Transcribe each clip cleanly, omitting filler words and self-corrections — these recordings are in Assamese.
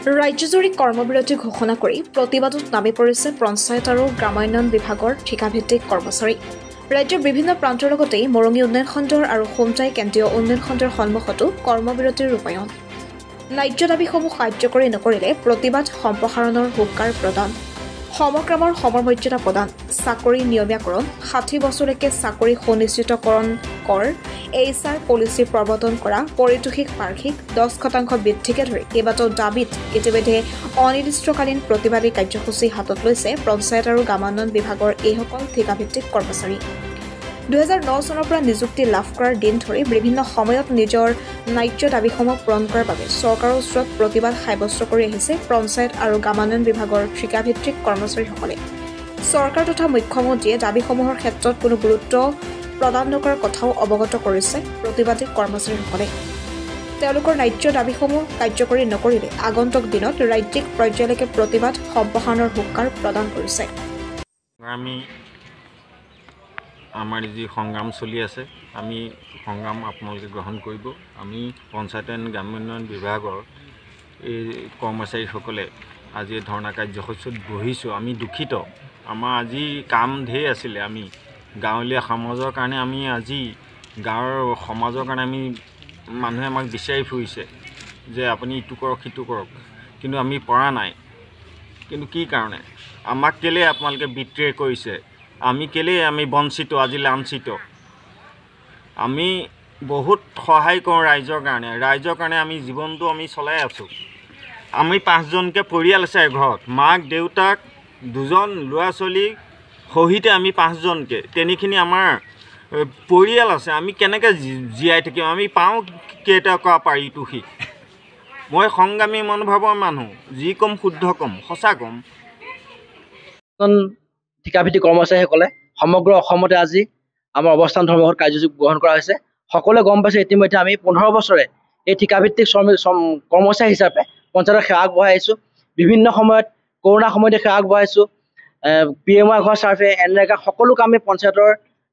ৰাজ্যজুৰি কৰ্মবিৰতি ঘোষণা কৰি প্ৰতিবাদত নামি পৰিছে পঞ্চায়ত আৰু গ্ৰামোন্নয়ন বিভাগৰ ঠিকাভিত্তিক কৰ্মচাৰী। ৰাজ্যৰ বিভিন্ন প্ৰান্তৰ লগতে মৰঙী উন্নয়ন খণ্ডৰ আৰু সোমটাই কেন্দ্ৰীয় উন্নয়ন খণ্ডৰ সন্মুখতো কৰ্মবিৰতিৰ ৰূপায়ণ। ন্যায্য দাবীসমূহ কাৰ্যকৰী নকৰিলে প্ৰতিবাদ সম্প্ৰসাৰণৰ হুংকাৰ প্ৰদান, সমগ্ৰামৰ সমমৰ্যাদা প্ৰদান, চাকৰি নিয়মীয়াকৰণ, 60 বছৰলৈকে চাকৰি সুনিশ্চিতকৰণ কৰ, HR পলিচি প্ৰৱৰ্তন কৰা, পাৰিতোষিক বাৰ্ষিক 10% বৃদ্ধিকে ধৰি কেইবাটাও দাবীত ইতিমধ্যে অনিৰ্দিষ্টকালীন প্ৰতিবাদী কাৰ্যসূচী হাতত লৈছে পঞ্চায়ত আৰু গ্ৰামোন্নয়ন বিভাগৰ এইসকল ঠিকাভিত্তিক কৰ্মচাৰী। 2009 চনৰ পৰা নিযুক্তি লাভ কৰাৰ দিন ধৰি বিভিন্ন সময়ত নিজৰ ন্যায্য দাবীসমূহ পূৰণ কৰাৰ বাবে চৰকাৰৰ ওচৰত প্ৰতিবাদ সাব্যস্ত কৰি আহিছে পঞ্চায়ত আৰু গ্ৰামোন্নয়ন বিভাগৰ ঠিকাভিত্তিক কৰ্মচাৰীসকলে। চৰকাৰ তথা মুখ্যমন্ত্ৰীয়ে দাবীসমূহৰ ক্ষেত্ৰত কোনো গুৰুত্ব প্ৰদান নকৰাৰ কথাও অৱগত কৰিছে প্ৰতিবাদী কৰ্মচাৰীসকলে। তেওঁলোকৰ ন্যায্য দাবীসমূহ কাৰ্যকৰী নকৰিলে আগন্তুক দিনত ৰাজ্যিক পৰ্যায়লৈকে প্ৰতিবাদ সম্প্ৰসাৰণৰ হুংকাৰ প্ৰদান কৰিছে। আমাৰ যি সংগ্ৰাম চলি আছে, আমি সংগ্ৰাম আপোনালোকে গ্ৰহণ কৰিব। আমি পঞ্চায়ত এণ্ড গ্ৰামোন্নয়ন বিভাগৰ এই কৰ্মচাৰীসকলে আজি ধৰ্ণা কাৰ্যসূচীত বহিছোঁ। আমি দুখিত। আমাৰ আজি কাম ঢেৰ আছিলে। আমি গাঁৱলীয়া সমাজৰ কাৰণে আমি আজি গাঁৱৰ সমাজৰ কাৰণে আমি মানুহে আমাক বিচাৰি ফুৰিছে যে আপুনি ইটো কৰক সিটো কৰক, কিন্তু আমি পৰা নাই। কিন্তু কি কাৰণে আমাক কেলৈ আপোনালোকে বিট্ৰে কৰিছে? আমি কেলৈ আমি বঞ্চিত, আজি লাঞ্ছিত? আমি বহুত সহায় কৰোঁ ৰাইজৰ কাৰণে আমি জীৱনটো আমি চলাই আছোঁ। আমি 5জনকৈ পৰিয়াল আছে ঘৰত, মাক দেউতাক 2জন ল'ৰা ছোৱালী সহিতে আমি 5জনকৈ, তেনেখিনি আমাৰ পৰিয়াল আছে। আমি কেনেকৈ জীয়াই থাকিম? আমি পাওঁ কেইটকা পাৰিতোষিক? মই সংগ্ৰামী মনোভাৱৰ মানুহ, যি ক'ম শুদ্ধ ক'ম, সঁচা ক'ম। ঠিকাভিত্তিক কৰ্মচাৰীসকলে সমগ্ৰ অসমতে আজি আমাৰ অৱস্থান ধৰ্মঘট কাৰ্যসূচী গ্ৰহণ কৰা হৈছে। সকলোৱে গম পাইছে ইতিমধ্যে আমি 15 বছৰে এই ঠিকাভিত্তিক কৰ্মচাৰী হিচাপে পঞ্চায়তৰ সেৱা আগবঢ়াই আহিছোঁ। বিভিন্ন সময়ত কৰোণা সময়তে সেৱা আগবঢ়াইছোঁ। PMI ঘৰ চাৰ্ভে, NREGA সকলো কাম আমি পঞ্চায়তৰ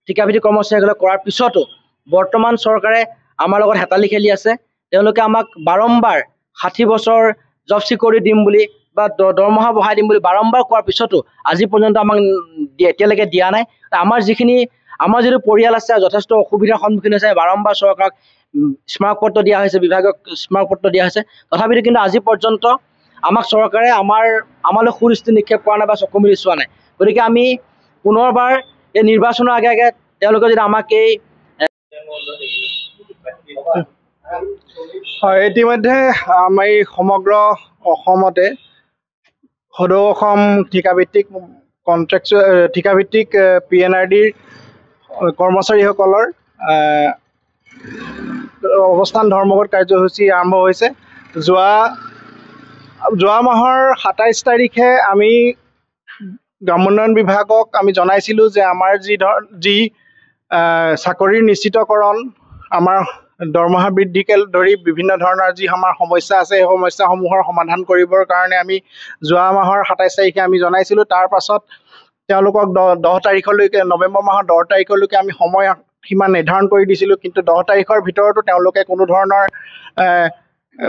ঠিকাভিত্তিক কৰ্মচাৰীসকলে কৰাৰ পিছতো বৰ্তমান চৰকাৰে আমাৰ লগত হেতালি খেলি আছে। তেওঁলোকে আমাক বাৰম্বাৰ 60 বছৰ জব চিকিউৰিটি দিম বুলি বা দৰমহা বঢ়াই দিম বুলি বাৰম্বাৰ কোৱাৰ পিছতো আজি পৰ্যন্ত আমাক এতিয়ালৈকে দিয়া নাই। আমাৰ যিটো পৰিয়াল আছে যথেষ্ট অসুবিধাৰ সন্মুখীন হৈছে। বাৰম্বাৰ চৰকাৰক স্মাৰকপত্ৰ দিয়া হৈছে, বিভাগক স্মাৰকপত্ৰ দিয়া হৈছে, তথাপিতো কিন্তু আজি পৰ্যন্ত আমাক চৰকাৰে আমালৈ সুদৃষ্টি নিক্ষেপ কৰা নাই বা চকু মেলি চোৱা নাই। গতিকে আমি পুনৰবাৰ এই নিৰ্বাচনৰ আগে আগে তেওঁলোকে যদি আমাক ইতিমধ্যে আমাৰ এই সমগ্ৰ অসমতে সদৌ অসম ঠিকাভিত্তিক PNRDৰ কৰ্মচাৰীসকলৰ অৱস্থান ধৰ্মঘট কাৰ্যসূচী আৰম্ভ হৈছে। যোৱা মাহৰ 27 তাৰিখে আমি গ্ৰামোন্নয়ন বিভাগক আমি জনাইছিলোঁ যে আমাৰ যি চাকৰিৰ নিশ্চিতকৰণ, আমাৰ দৰমহা বৃদ্ধিকে ধৰি বিভিন্ন ধৰণৰ যি আমাৰ সমস্যা আছে, সেই সমস্যাসমূহৰ সমাধান কৰিবৰ কাৰণে আমি যোৱা মাহৰ 27 তাৰিখে আমি জনাইছিলোঁ। তাৰ পাছত তেওঁলোকক 10 তাৰিখলৈকে, নৱেম্বৰ মাহৰ 10 তাৰিখলৈকে আমি সময় সীমা নিৰ্ধাৰণ কৰি দিছিলোঁ। কিন্তু 10 তাৰিখৰ ভিতৰতো তেওঁলোকে কোনো ধৰণৰ